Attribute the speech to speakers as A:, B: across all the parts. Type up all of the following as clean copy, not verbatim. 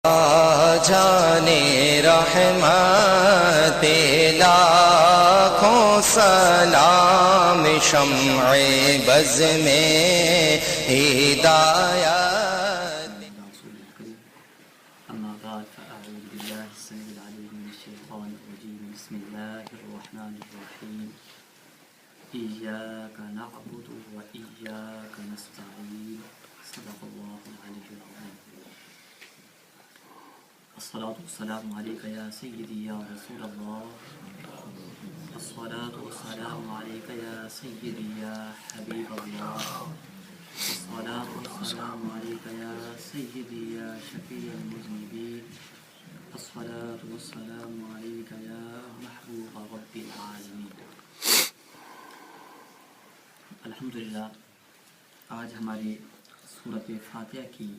A: جانے رحمت لاکھوں سلام شمع بز میں ہدایت.
B: أما بعد فأعوذ بالله السميع العليم من الشيطان الرجيم. بسم الله الرحمن الرحيم. إياك نعبد وإياك نستعين. صدق الله العلي العظيم. الصلاة والسلام عليك يا سيدي يا رسول الله. الصلاة والسلام عليك يا سيدي يا حبيب الله. الصلاة والسلام عليك يا سيدي يا شفيع المذنبين. الصلاة والسلام عليك يا محبوب رب العالمين. الحمدللہ آج ہماری سورۃ فاتحہ کی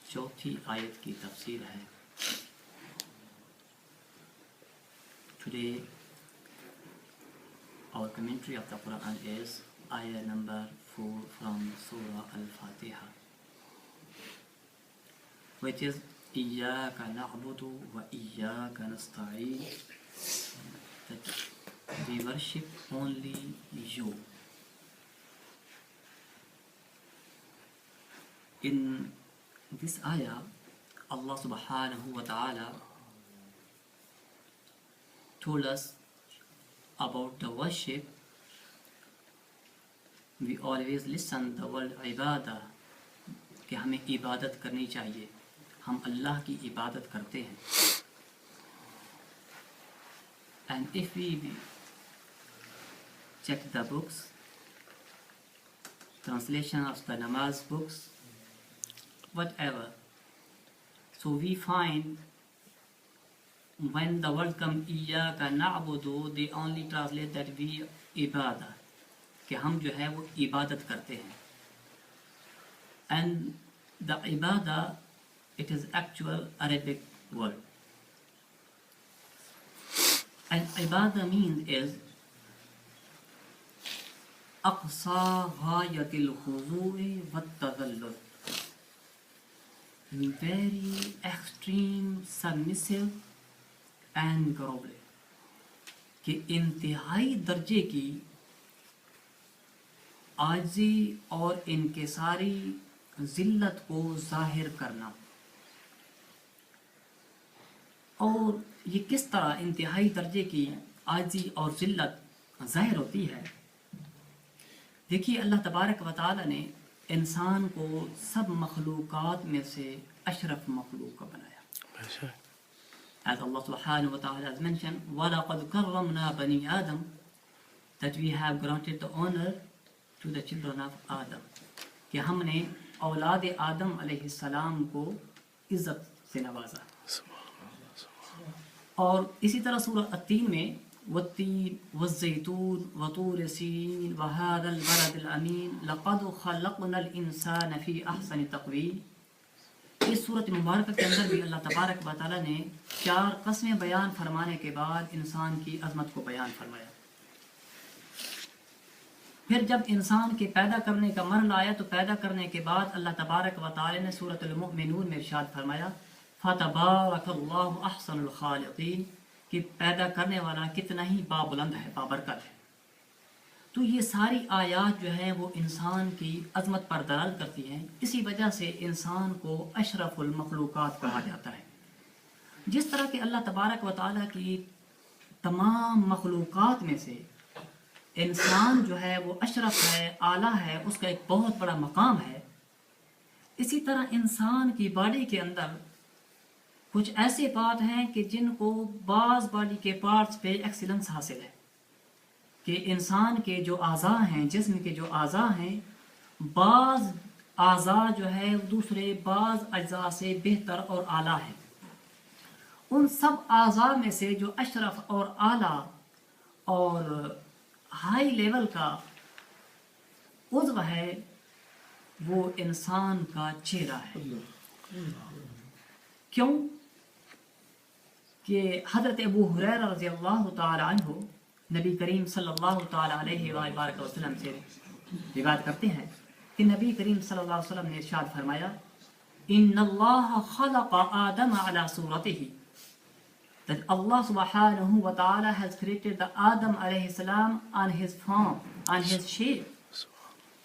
B: چوتھی آیت کی تفسیر ہے. Today our commentary of the Quran is ayah number 4 from Surah Al-Fatiha, which is إِيَّاكَ نَعْبُدُ وَإِيَّاكَ نَسْتَعِينُ, that we worship only you. In this ayah, Allah subhanahu wa ta'ala told us about the worship. We always listen the word Ubadah کہ ہمیں عبادت کرنی چاہیے. ہم اللہ کی عبادت کرتے ہیں. And if we check the books, translation of the namaz books, whatever, so we find when the word come إِيَّاكَ نَعْبُدُ, they only translate that we Ubadah کہ ہم جو ہے وہ عبادت کرتے ہیں. And the Ubadah, it is actual Arabic word. And Ubadah means is أقصى غاية الخضوع والتذلل, very extreme submissive and groveling, کہ انتہائی درجے کی عاجزی اور انکساری ذلت کو ظاہر کرنا. اور یہ کس طرح انتہائی درجے کی عاجزی اور ذلت ظاہر ہوتی ہے؟ دیکھیے, اللہ تبارک و تعالی نے انسان کو سب مخلوقات میں سے اشرف مخلوق کا بنایا. As Allah subhanahu wa ta'ala has mentioned, وَلَقَدْ كَرَّمْنَا بَنِي آدَمَ, that we have granted the honor to the children of Adam, کہ ہم نے اولاد آدم علیہ السلام کو عزت سے نوازا. اور اسی طرح سورہ التین میں وَالتِّينِ وَالزَّيْتُونِ وَطُورِ سِينِينَ وَهَذَا الْبَلَدِ الْأَمِينِ لَقَدْ خَلَقْنَا الْإِنسَانَ فِي أَحْسَنِ تَقْوِيمٍ. اس صورت مبارکہ کے اندر بھی اللہ تبارک و تعالیٰ نے 4 قسمیں بیان فرمانے کے بعد انسان کی عظمت کو بیان فرمایا. پھر جب انسان کے پیدا کرنے کا مرحلہ آیا تو پیدا کرنے کے بعد اللہ تبارک و تعالیٰ نے سورۃ المؤمنون میں ارشاد فرمایا فَتَبَارَكَ اللَّهُ أَحْسَنُ الْخَالِقِينَ, کہ پیدا کرنے والا کتنا ہی بابلند ہے, بابرکت ہے. تو یہ ساری آیات جو ہیں وہ انسان کی عظمت پر دلالت کرتی ہیں. اسی وجہ سے انسان کو اشرف المخلوقات کہا جاتا ہے. جس طرح کہ اللہ تبارک و تعالیٰ کی تمام مخلوقات میں سے انسان جو ہے وہ اشرف ہے, اعلیٰ ہے, اس کا ایک بہت بڑا مقام ہے. اسی طرح انسان کی باڈی کے اندر کچھ ایسے بات ہیں کہ جن کو بعض باڈی کے پارٹس پہ ایکسیلنس حاصل ہے, کہ انسان کے جو اعضاء ہیں, جسم کے جو اعضاء ہیں, بعض اعضاء جو ہے دوسرے بعض اجزاء سے بہتر اور اعلیٰ ہیں. ان سب اعضاء میں سے جو اشرف اور اعلیٰ اور ہائی لیول کا عضو ہے وہ انسان کا چہرہ ہے. کیوں کہ حضرت ابو ہریرہ رضی اللہ تعالی عنہ نبی کریم صلی اللہ تعالی علیہ وآلہ وسلم سے روایت کرتے ہیں کہ نبی کریم صلی اللہ علیہ وسلم نے ارشاد فرمایا إن الله خلق آدم على صورته, that Allah subhanahu wa ta'ala has created the Adam alayhi salam on his form, on his shape.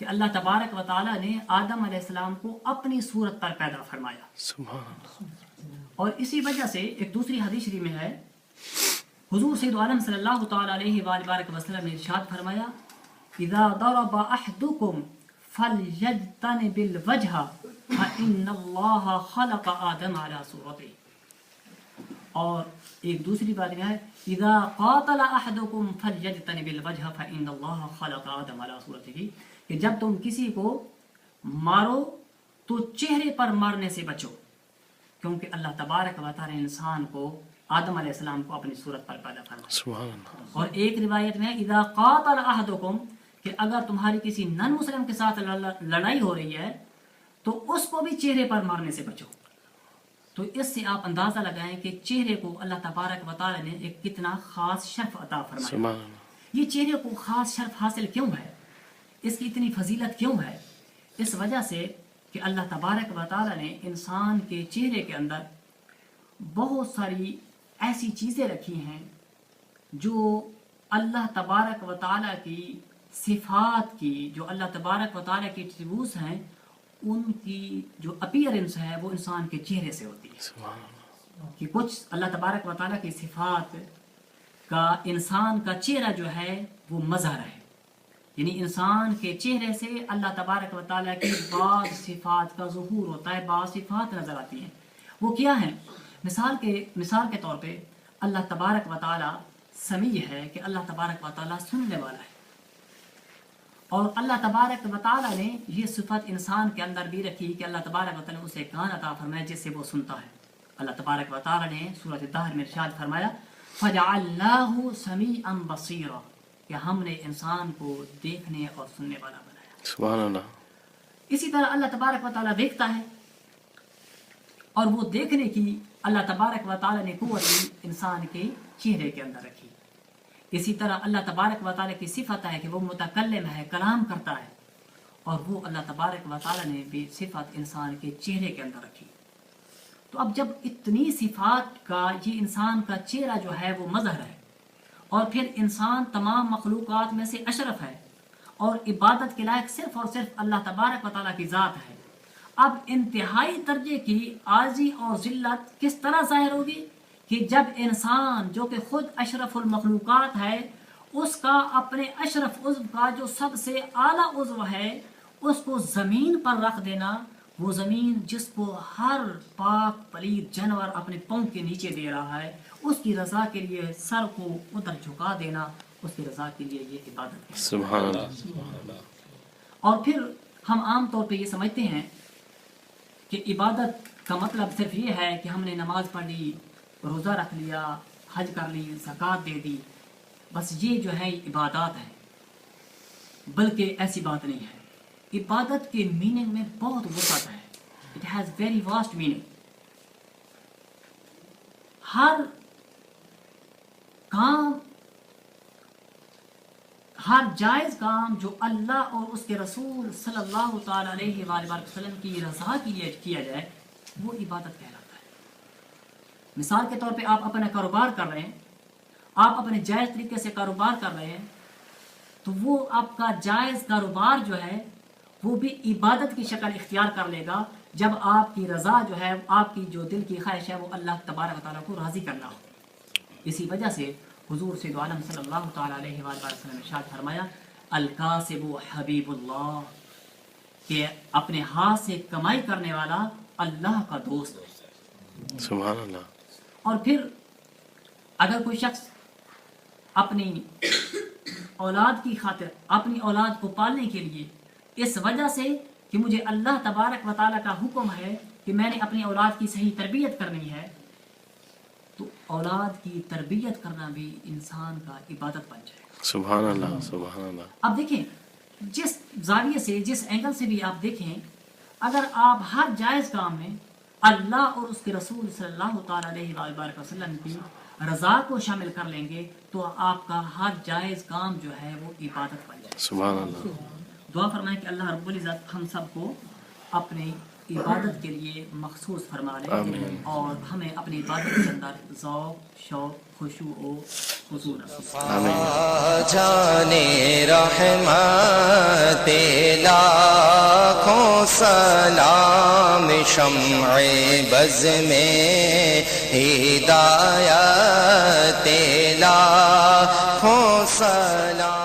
B: کہ اللہ تبارک و تعالیٰ نے آدم علیہ السلام کو اپنی صورت پر پیدا فرمایا. اور اسی وجہ سے ایک دوسری حدیث شریف میں ہے, حضور سید عالم صلی اللہ تعالیٰ علیہ وآلہ وسلم نے ارشاد فرمایا, اذا ضرب احدکم فلیجتنب الوجہ فإن اللہ خلق آدم علی صورته. اور ایک دوسری بات میں ہے, اذا قاتل احدکم فلیجتنب الوجہ فإن اللہ خلق آدم علی صورته, کہ جب تم کسی کو مارو تو چہرے پر مارنے سے بچو, کیونکہ اللہ تبارک و تعالی نے انسان کو آدم علیہ السلام کو اپنی صورت پر پیدا فرمایا. سبحان اللہ. اور ایک روایت میں اذا قاتل احدکم, کہ اگر تمہاری کسی نن مسلم کے ساتھ لڑائی ہو رہی ہے تو اس کو بھی چہرے پر مارنے سے بچو. تو اس سے آپ اندازہ لگائیں کہ چہرے کو اللہ تبارک و تعالی نے ایک کتنا خاص شرف عطا فرمایا. یہ چہرے کو خاص شرف حاصل کیوں ہے, اس کی اتنی فضیلت کیوں ہے؟ اس وجہ سے کہ اللہ تبارک و تعالی نے انسان کے چہرے کے اندر بہت ساری ایسی چیزیں رکھی ہیں جو اللہ تبارک و تعالی کی صفات کی, جو اللہ تبارک و تعالی کی ایٹریبیوٹس ہیں, ان کی جو اپیئرنس ہے وہ انسان کے چہرے سے ہوتی ہے. کہ کچھ اللہ تبارک و تعالی کی صفات کا انسان کا چہرہ جو ہے وہ مظہر ہے, یعنی انسان کے چہرے سے اللہ تبارک و تعالیٰ کی بعض صفات کا ظہور ہوتا ہے, بعض صفات نظر آتی ہیں. وہ کیا ہیں؟ مثال کے طور پہ اللہ تبارک و تعالیٰ سمیع ہے, کہ اللہ تبارک و تعالیٰ سننے والا ہے, اور اللہ تبارک و تعالیٰ نے یہ صفت انسان کے اندر بھی رکھی کہ اللہ تبارک و تعالیٰ نے اسے کان عطا فرمایا جس سے وہ سنتا ہے. اللہ تبارک و تعالیٰ نے سورۃ الدہر میں ارشاد فرمایا, فَجَعَلْنَاهُ سَمِيعًا بَصِيرًا, کہ ہم نے انسان کو دیکھنے اور سننے والا بنایا. سبحان اللہ. اسی طرح اللہ تبارک و تعالیٰ دیکھتا ہے, اور وہ دیکھنے کی اللہ تبارک و تعالیٰ نے قوت انسان کے چہرے کے اندر رکھی. اسی طرح اللہ تبارک و تعالیٰ کی صفت ہے کہ وہ متکلم ہے, کلام کرتا ہے, اور وہ اللہ تبارک و تعالیٰ نے بھی صفت انسان کے چہرے کے اندر رکھی. تو اب جب اتنی صفات کا یہ انسان کا چہرہ جو ہے وہ مظہر ہے, اور پھر انسان تمام مخلوقات میں سے اشرف ہے, اور عبادت کے لائق صرف اور صرف اللہ تبارک و تعالیٰ کی ذات ہے, اب انتہائی درجے کی عاجزی اور ذلت کس طرح ظاہر ہوگی کہ جب انسان جو کہ خود اشرف المخلوقات ہے, اس کا اپنے اشرف عضو کا جو سب سے اعلیٰ عضو ہے اس کو زمین پر رکھ دینا, وہ زمین جس کو ہر پاک پلید جانور اپنے پاؤں کے نیچے دے رہا ہے, اس کی رضا کے لیے سر کو ادھر جھکا دینا, اس کی رضا کے لیے یہ عبادت ہے. سبحان اللہ. اور پھر ہم عام طور پہ یہ سمجھتے ہیں کہ عبادت کا مطلب صرف یہ ہے کہ ہم نے نماز پڑھ لی, روزہ رکھ لیا, حج کر لی, زکوٰۃ دے دی, بس یہ جو ہے عبادات ہے. بلکہ ایسی بات نہیں ہے. عبادت کے میننگ میں بہت وسعت ہے. It has very vast meaning. ہر کام, ہر جائز کام جو اللہ اور اس کے رسول صلی اللہ تعالی علیہ وآلہ وسلم کی رضا کے لیے کیا جائے وہ عبادت کہلاتا ہے. مثال کے طور پہ آپ اپنا کاروبار کر رہے ہیں, آپ اپنے جائز طریقے سے کاروبار کر رہے ہیں, تو وہ آپ کا جائز کاروبار جو ہے وہ بھی عبادت کی شکل اختیار کر لے گا جب آپ کی رضا جو ہے, آپ کی جو دل کی خواہش ہے وہ اللہ تبارک و تعالیٰ کو راضی کرنا ہو. اسی وجہ سے حضور سید عالم صلی اللہ تعالیٰ علیہ وآلہ وسلم نے ارشاد فرمایا, الکاسب حبیب اللہ, کہ اپنے ہاتھ سے کمائی کرنے والا اللہ کا دوست ہے. سبحان اللہ. اور پھر اگر کوئی شخص اپنی اولاد کی خاطر, اپنی اولاد کو پالنے کے لیے, اس وجہ سے کہ مجھے اللہ تبارک و تعالیٰ کا حکم ہے کہ میں نے اپنی اولاد کی صحیح تربیت کرنی ہے, تو اولاد کی تربیت کرنا بھی انسان کا عبادت بن جائے. سبحان اللہ. سبحان اللہ. اب دیکھیں, جس زاویے سے, جس اینگل سے بھی آپ دیکھیں, اگر آپ ہر جائز کام میں اللہ اور اس کے رسول صلی اللہ تعالیٰ علیہ وآلہ وسلم کی رضا کو شامل کر لیں گے تو آپ کا ہر جائز کام جو ہے وہ عبادت بن جائے. سبحان اللہ. دعا فرمائیں کہ اللہ رب العزت ہم سب کو اپنے عبادت کے لیے مخصوص فرما لے اور ہمیں اپنی عبادت کے اندر ذوق شوق خشوع و خضوع نصیب
A: جانے رحمت لاکھوں سلام شمع بز میں ہدایت لاکھوں سلام